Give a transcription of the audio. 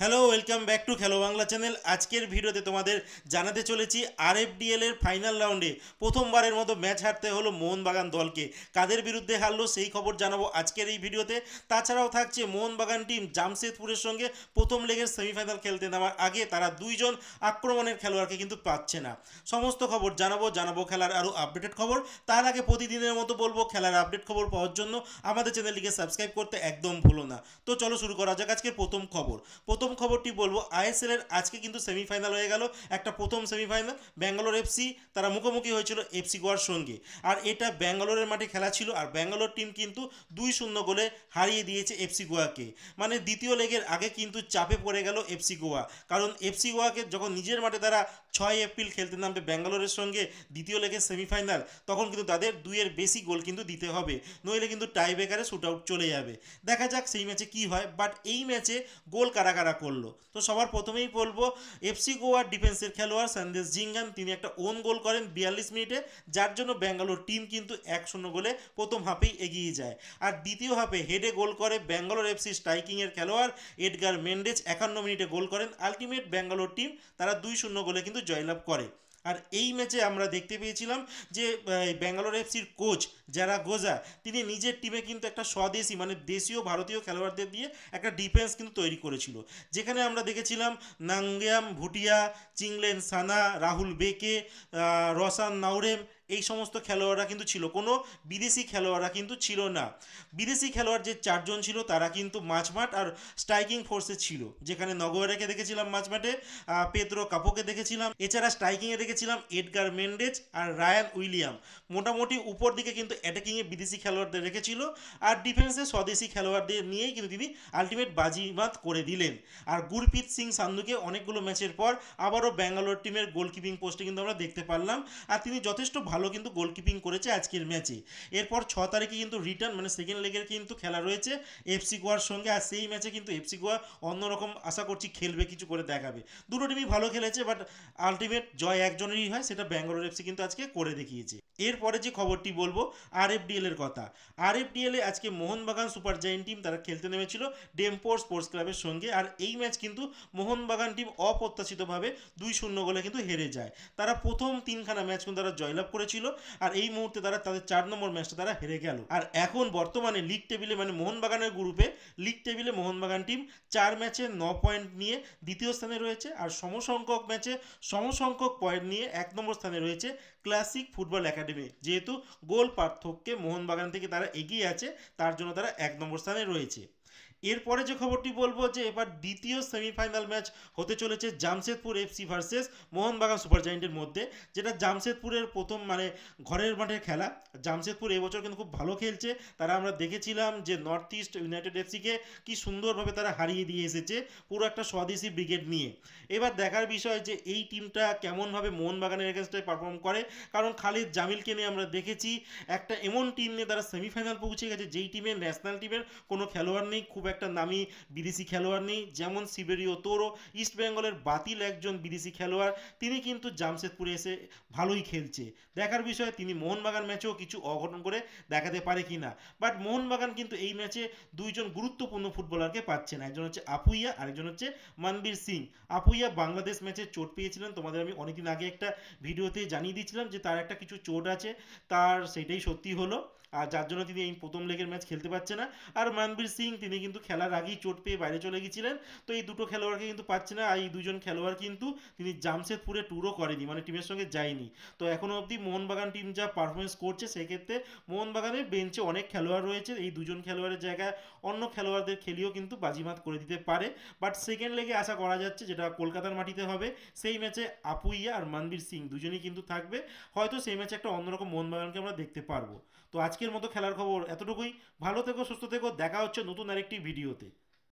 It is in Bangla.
হ্যালো, ওয়েলকাম ব্যাক টু খেলো বাংলা চ্যানেল। আজকের ভিডিওতে তোমাদের জানাতে চলেছি আরএফডিএল এর ফাইনাল রাউন্ডে প্রথমবারের মতো ম্যাচ হারতে হলো মোহনবাগান দলকে। কাদের বিরুদ্ধে হারলো সেই খবর জানাবো আজকের এই ভিডিওতে। তাছাড়াও থাকছে মোহনবাগান টিম জামশেদপুরের সঙ্গে প্রথম লেগের সেমিফাইনাল খেলতে নামার আগে তারা দুইজন আক্রমণের খেলোয়াড়কে কিন্তু পাচ্ছে না। সমস্ত খবর জানাবো খেলার আরও আপডেটেড খবর। তার আগে প্রতিদিনের মতো বলবো, খেলার আপডেট খবর পাওয়ার জন্য আমাদের চ্যানেলটিকে সাবস্ক্রাইব করতে একদম ভুলো না। তো চলো শুরু করা যাক আজকের প্রথম খবর। প্রথম খবরটি বলবো, আইএসএল এর আজকে কিন্তু সেমিফাইনাল হয়ে গেল। একটা প্রথম সেমিফাইনাল ব্যাঙ্গালোর এফসি তারা মুখোমুখি হয়েছিল এফসি গোয়ার সঙ্গে। আর এটা ব্যাঙ্গালোরের মাঠে খেলা ছিল, আর ব্যাঙ্গালোর টিম কিন্তু 2-0 গোলে হারিয়ে দিয়েছে এফসি গোয়াকে। মানে দ্বিতীয় লেগের আগে কিন্তু চাপে পড়ে গেল এফসি গোয়া, কারণ এফসি গোয়াকে যখন নিজের মাঠে তারা 6 এপ্রিল খেলতে নামবে ব্যাঙ্গালোরের সঙ্গে দ্বিতীয় লেগের সেমিফাইনাল, তখন কিন্তু তাদের দুইয়ের বেশি গোল কিন্তু দিতে হবে, নইলে কিন্তু টাই ব্রেকারে শুট আউট চলে যাবে। দেখা যাক সেই ম্যাচে কি হয়। বাট এই ম্যাচে গোল কারা কারা করলো, তো সবার প্রথমেই বলবো এফসি গোয়ার ডিফেন্সের খেলোয়াড় সন্দেশ জিঙ্গান, তিনি একটা ওন গোল করেন 42 মিনিটে, যার জন্য ব্যাঙ্গালোর টিম কিন্তু 1-0 গোলে প্রথম হাফেই এগিয়ে যায়। আর দ্বিতীয় হাফে হেডে গোল করে ব্যাঙ্গালোর এফসি স্ট্রাইকিংয়ের খেলোয়াড় এডগার মেন্ডেজ, 51 মিনিটে গোল করেন। আলটিমেট ব্যাঙ্গালোর টিম তারা 2-0 গোলে কিন্তু জয়লাভ করে। আর এই ম্যাচে আমরা দেখতে পেয়েছিলাম যে ব্যাঙ্গালোর এফসির কোচ যারা গোজা, তিনি নিজের টিমে কিন্তু একটা স্বদেশি মানে দেশীয় ভারতীয় খেলোয়াড়দের দিয়ে একটা ডিফেন্স কিন্তু তৈরি করেছিল, যেখানে আমরা দেখেছিলাম নাঙ্গিয়াম ভুটিয়া, চিংলেন সানা, রাহুল বেকে, রসান নাউরেম, এই সমস্ত খেলোয়াড়রা কিন্তু ছিল, কোনো বিদেশি খেলোয়াড়রা কিন্তু ছিল না। বিদেশি খেলোয়াড় যে 4জন ছিল তারা কিন্তু মাঝমাঠ আর স্ট্রাইকিং ফোর্সে ছিল, যেখানে নগোয়ারাকে দেখেছিলাম মাঝমাঠে, পেদ্রো কাপোকে দেখেছিলাম, এছাড়া স্ট্রাইকিংয়ে দেখেছিলাম এডগার মেন্ডেজ আর রায়ান উইলিয়াম। মোটামুটি উপর দিকে কিন্তু অ্যাটাকিংয়ে বিদেশি খেলোয়াড়দের রেখেছিল, আর ডিফেন্সে স্বদেশি খেলোয়াড়দের নিয়েই কিন্তু তিনি আলটিমেট বাজিমাত করে দিলেন। আর গুরপ্রীত সিং সান্ধুকে অনেকগুলো ম্যাচের পর আবারও ব্যাঙ্গালোর টিমের গোলকিপিং পোস্টে কিন্তু আমরা দেখতে পারলাম, আর তিনি যথেষ্ট ভালো কিন্তু গোলকিপিং করেছে আজকের ম্যাচে। এরপর 6 তারিখে কিন্তু রিটার্ন মানে সেকেন্ড লেগের কিন্তু খেলা রয়েছে এফসি গোয়ার সঙ্গে, আর সেই ম্যাচে কিন্তু এফসি গোয়া অন্যরকম আশা করছি খেলবে, কিছু করে দেখাবে। দুটো টিমই ভালো খেলেছে, বাট আলটিমেট জয় একজনেরই হয়, সেটা ব্যাঙ্গালোর এফসি কিন্তু আজকে করে দেখিয়েছে। এরপরে যে খবরটি বলবো আরএফডিএল এর কথা। আরএফডিএল এ আজকে মোহনবাগান সুপার জায়েন্ট টিম তারা খেলতে নেমেছিল ডেমপোর স্পোর্টস ক্লাবের সঙ্গে, আর এই ম্যাচ কিন্তু মোহনবাগান টিম অপ্রত্যাশিতভাবে 2-0 গোলে কিন্তু হেরে যায়। তারা প্রথম 3খানা ম্যাচ কিন্তু তারা জয়লাভ করেছিল, আর এই মুহূর্তে তারা তাদের 4 নম্বর ম্যাচটা তারা হেরে গেল। আর এখন বর্তমানে লিগ টেবিলে মানে মোহনবাগানের গ্রুপে লিগ টেবিলে মোহনবাগান টিম 4 ম্যাচে 9 পয়েন্ট নিয়ে দ্বিতীয় স্থানে রয়েছে, আর সমসংখ্যক ম্যাচে সমসংখ্যক পয়েন্ট নিয়ে 1 নম্বর স্থানে রয়েছে ক্লাসিক ফুটবল একাডেমি। যেহেতু গোল পার্থক্যে মোহনবাগান থেকে তারা এগিয়ে আছে, তার জন্য তারা 1 নম্বর স্থানে রয়েছে। এরপরে যে খবরটি বলবো, যে এবার দ্বিতীয় সেমিফাইনাল ম্যাচ হতে চলেছে Jamshedpur FC versus Mohun Bagan super জায়েন্টের মধ্যে, যেটা জামশেদপুরের প্রথম মানে ঘরের মাঠে খেলা। জামশেদপুর এবছর কিন্তু খুব ভালো খেলছে, তারা আমরা দেখেছিলাম যে নর্থ ইস্ট ইউনাইটেড এফসিকে কি সুন্দরভাবে তারা হারিয়ে দিয়ে এসেছে পুরো একটা স্বদেশি ব্রিগেড নিয়ে। এবার দেখার বিষয় যে এই টিমটা কেমনভাবে মোহনবাগানের এগেনস্টে পারফর্ম করে, কারণ খালিদ জামিলকে নিয়ে আমরা দেখেছি একটা এমন টিম নিয়ে তারা সেমিফাইনাল পৌঁছে গেছে, যেই টিমের ন্যাশনাল টিমের কোনো খেলোয়াড় নেই, খুব একটা নামি বিদেশি খেলোয়াড় নেই। যেমন সিবেরিও তোরো, ইস্ট বেঙ্গলের বাতিল একজন বিদেশি খেলোয়াড়, তিনি কিন্তু জামশেদপুরে এসে ভালোই খেলছে। দেখার বিষয় তিনি মোহনবাগান ম্যাচেও কিছু অঘটন করে দেখাতে পারে কিনা। বাট মোহনবাগান কিন্তু এই ম্যাচে দুইজন গুরুত্বপূর্ণ ফুটবলারকে পাচ্ছে না, একজন হচ্ছে আপুইয়া, আরেকজন হচ্ছে মনবীর সিং। আপুইয়া বাংলাদেশ ম্যাচে চোট পেয়েছিলেন, তোমাদের আমি অনেকদিন আগে একটা ভিডিওতে জানিয়ে দিয়েছিলাম যে তার একটা কিছু চোট আছে, তার সেটাই সত্যি হলো, আর যার জন্য তিনি এই প্রথম লেগের ম্যাচ খেলতে পারছে না। আর মনবীর সিং তিনি কিন্তু খেলার আগেই চোট পেয়ে বাইরে চলে গিয়েছিলেন, তো এই দুটো খেলোয়াড়কে কিন্তু পাচ্ছে না। আর এই দুজন খেলোয়াড় কিন্তু তিনি জামশেদপুরে ট্যুরও করেনি, মানে টিমের সঙ্গে যায়নি। তো এখনও অবধি মোহনবাগান টিম যা পারফরমেন্স করছে, সেক্ষেত্রে মোহনবাগানের বেঞ্চে অনেক খেলোয়াড় রয়েছে, এই দুজন খেলোয়াড়ের জায়গায় অন্য খেলোয়াড়দের খেলিয়েও কিন্তু বাজিমাত করে দিতে পারে। বাট সেকেন্ড লেগে আশা করা যাচ্ছে, যেটা কলকাতার মাটিতে হবে, সেই ম্যাচে আপুইয়া আর মনবীর সিং দুজনেই কিন্তু থাকবে। হয়তো সেই ম্যাচে একটা অন্যরকম মোহনবাগানকে আমরা দেখতে পারবো। তো আজকের মতো খেলার খবর এতটুকুই। ভালো থেকো, সুস্থ থেকো, দেখা হচ্ছে নতুন আরেকটি ভিডিওতে।